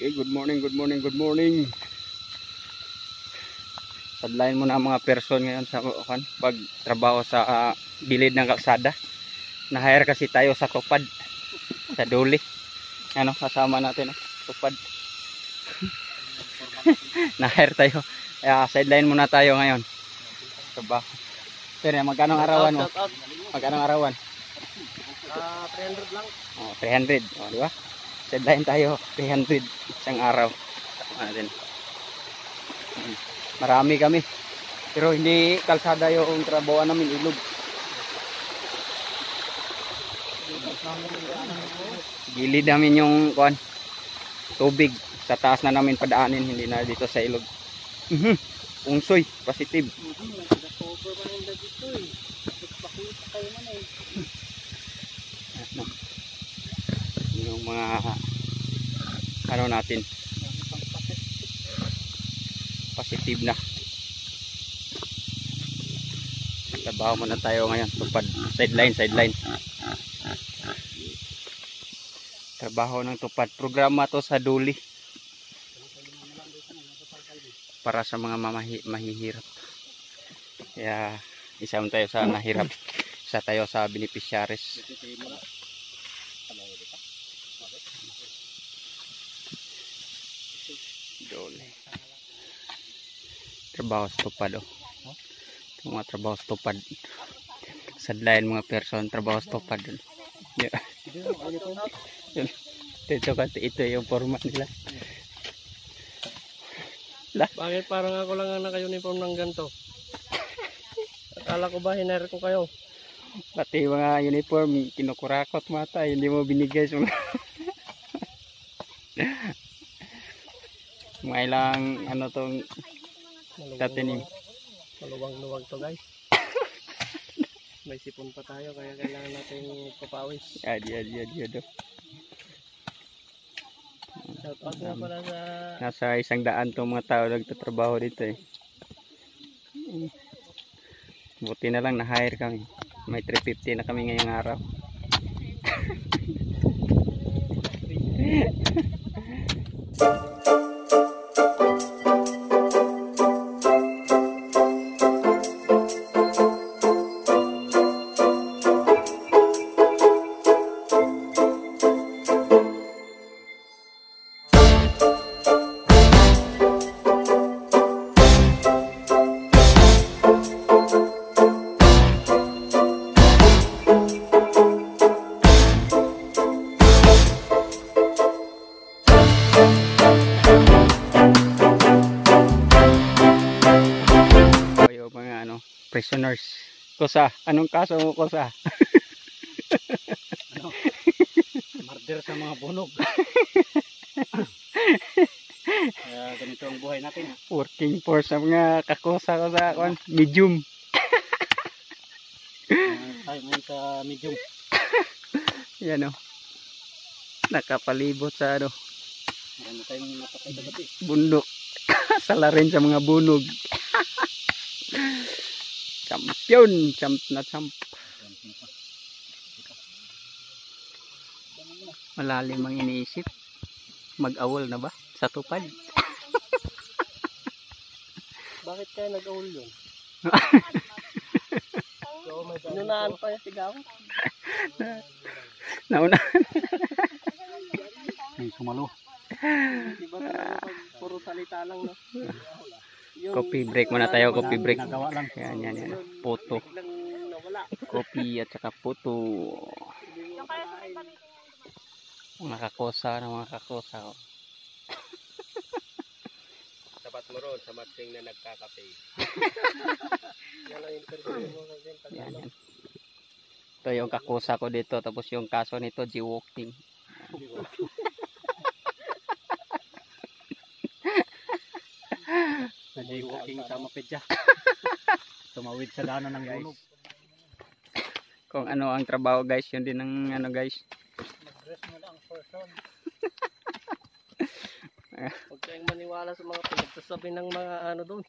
Okay, good morning, good morning, good morning. Sadlayan muna ang mga person ngayon sa pagtrabaho sa gilid ng kalsada. Na-hire kasi tayo sa tupad, sa duli. Ano, kasama natin, tupad. Na-hire tayo. Kaya sideline muna tayo ngayon. Trabaho. Pero magkano arawan mo? Magkano arawan? 300 lang. Oh, 300. Oh, di ba? Sideline tayo, 300 isang araw. Natin. Marami kami. Pero hindi kalsada yung trabaho namin, ilog. Gilid namin yung tubig. Sa taas na namin padaanin, hindi na dito sa ilog. Ungsoy, positive. Yung mga ano natin, positive na. Trabaho muna tayo ngayon, tupad, sideline. Trabaho ng tupad, programa to sa duli para sa mga mahihirap. Kaya isa tayo sa nahirap, isa tayo sa beneficiaries. Dole. Trabaho sa tupad, mga trabaho sa tupad. Sadlayan mga person, trabaho sa tupad. Yeah. Ito kasi ito yung forma nila. Bakit parang ako lang ang naka-uniform ng ganito? Akala ko ba hinire ko kayo? Pati mga uniform kinukurakot mata, hindi mo binigay sa mga ilang ano tong tatinim. Maluwag-luwag to guys. May sipon pa tayo kaya kailangan natin papawis. Adi. Shoutout nga pala sa... Nasa 100 tong mga tao nagtatrabaho dito eh. Buti na lang na-hire kami. May 350 na kami ngayong araw. Prisoners. Kosa, anong kaso mo, Kosa? Murder sa mga bunog. Ganito ang buhay natin. Working force sa mga kakosa medium. Tayo ngayon sa medium. Yan o. Nakapalibot sa Marami tayong napatay sa gabi. Bundok. Sala rin sa mga bunog. Champion, champ. Malalim ang iniisip. Mag-awol na ba sa tupad? Bakit kaya nag-awol yun? Inunahan pa yung sigaw. Naunahan. May sumalo. Diba pag puro salita lang, no? Coffee break muna tayo, coffee break. Yan. Puto. Coffee at saka puto. Mga kakosa. Sapat mo ron sa mating na nagkakape. Yan. Ito yung kakosa ko dito. Tapos yung kaso nito, jaywalking. Jaywalking sa mapedya. Tumawid sa daanan ng bunog. Kung ano ang trabaho guys, yun din ang guys. Mag-dress mo lang person. Huwag kayong maniwala sa mga pinagsasabi ng mga doon.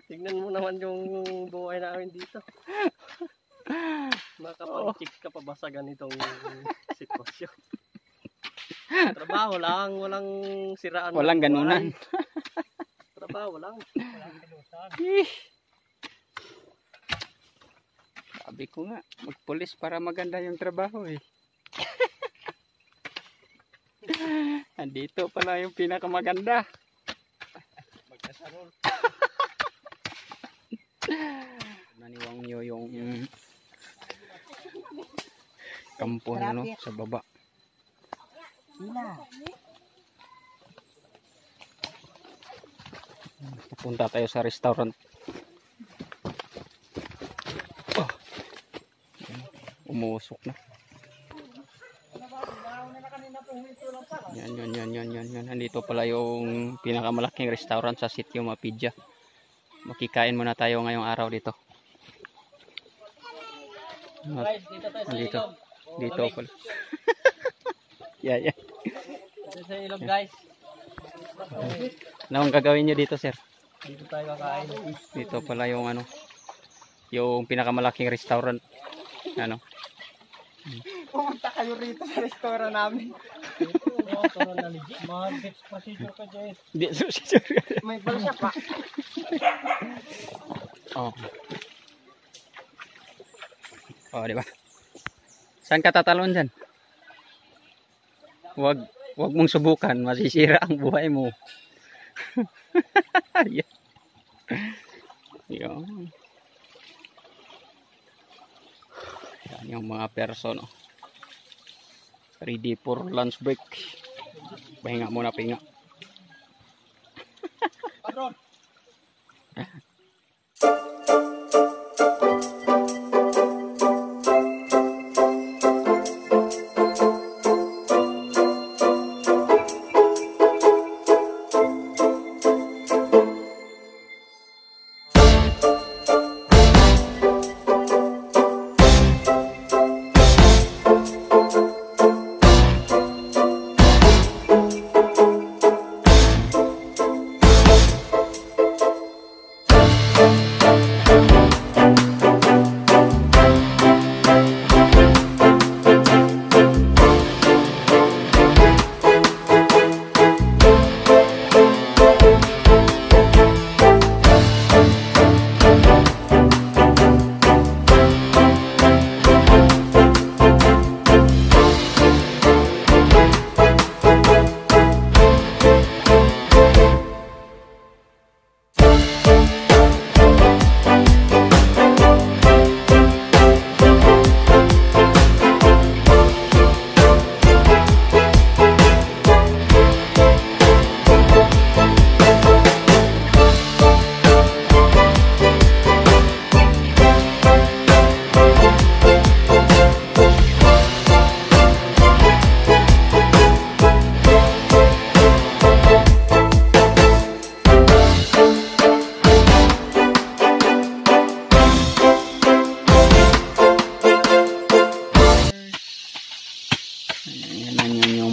Tignan mo naman yung buhay namin dito. Makapag-chicks ka pa ba sa ganitong sitwasyon? Trabaho lang, walang siraan. Walang ganunan. Trabaho lang. Eh. Sabi ko nga, magpulis para maganda yung trabaho eh. Andito pala yung pinakamaganda. Magkasarol. Naniwang nyo yung kampo na no, sa baba. Pupunta tayo sa restaurant. Oh. Umusok na. Yan. Nandito pala yung pinakamalaking restaurant sa Sitio Mapidja. Makikain muna tayo ngayong araw dito. Guys, dito tayo sa Dito. ilog. Dito pala. Yeah. Dito sa ilog, guys. Anong gagawin nyo dito, sir? Dito tayo kakain. Dito pala yung ano, yung pinakamalaking restaurant. Ano? Pumunta kayo rito sa restaurant namin. Mag-fix procedure ka, Jess. Hindi, sir. May bal siya pa. Oh. Oh, di ba? Saan ka tatalon dyan? Wag mong subukan, masisira ang buhay mo. Yan. Yan yung mga person, oh. Ready for lunch break. Pahinga muna, pahinga. Padron.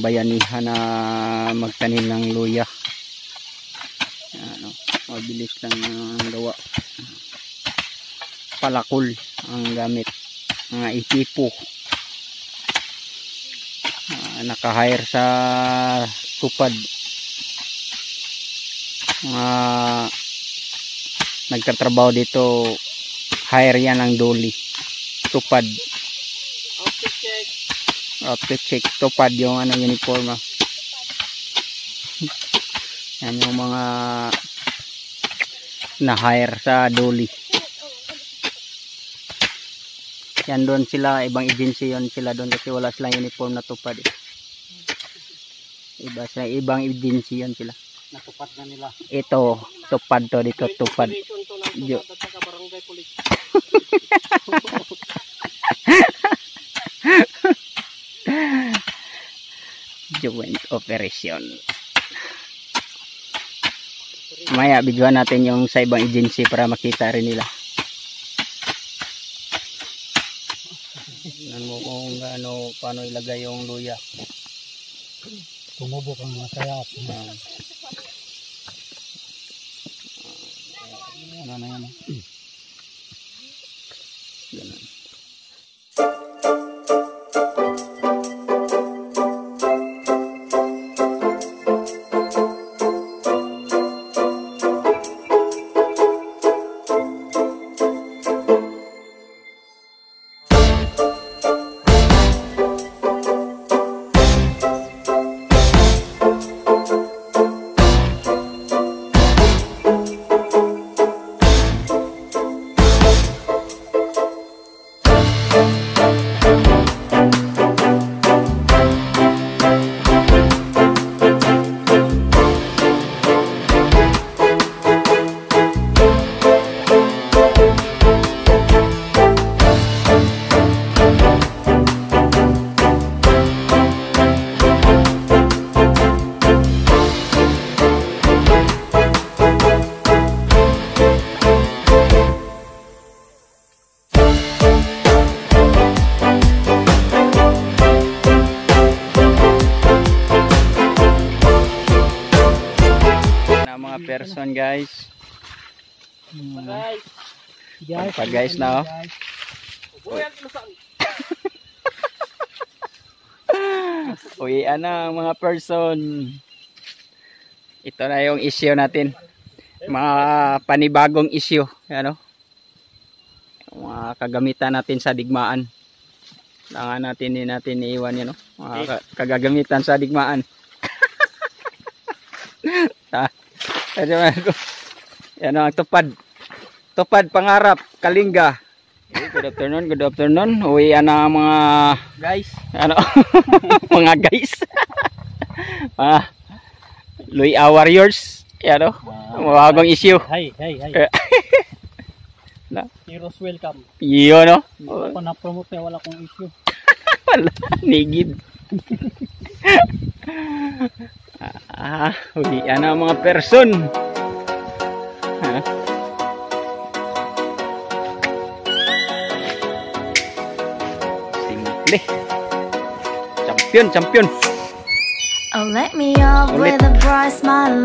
bayanihan na magtanim ng luya. Ano, mabilis lang ang gawa. Palakol ang gamit, mga ikipo. Naka-hire sa tupad. Nagtatrabaho dito, hire yan ng doli. Tupad. Outfit check. Tupad yung ano, uniform. Yan yung mga na-hire sa doli. Yan doon sila, ibang agency yun sila doon kasi wala silang uniform na tupad. Iba sila, ibang agency yun sila. Natupad na nila. Ito, tupad to dito, tupad. Joint operation. Maya, bidyoan natin yung sa ibang agency para makita rin nila. Tingnan mo kung gaano, paano ilagay yung luya. Tumubo kang masaya. Ano na yan? Ganun. person guys. Guys. Pa guys na oh. Buyan saan? Uy, ano mga person. Ito na yung issue natin. Mga panibagong issue, ano? Mga kagamitan natin sa digmaan. Kailangan natin din natin iiwan yun, no? Mga kagagamitan sa digmaan. Yan ang tupad. Tupad pangarap, Kalinga. Good afternoon, good afternoon. Uwi na mga Guys. ano mga guys. Luya Warriors. Yan o. Mawagong issue. Hi. Na? Heroes welcome. Yun o. Hindi ko pa na-promote kaya wala akong issue. Wala. Nigid. Uwi na mga person. Simple. Champion. Oh, let me up with a bright smile.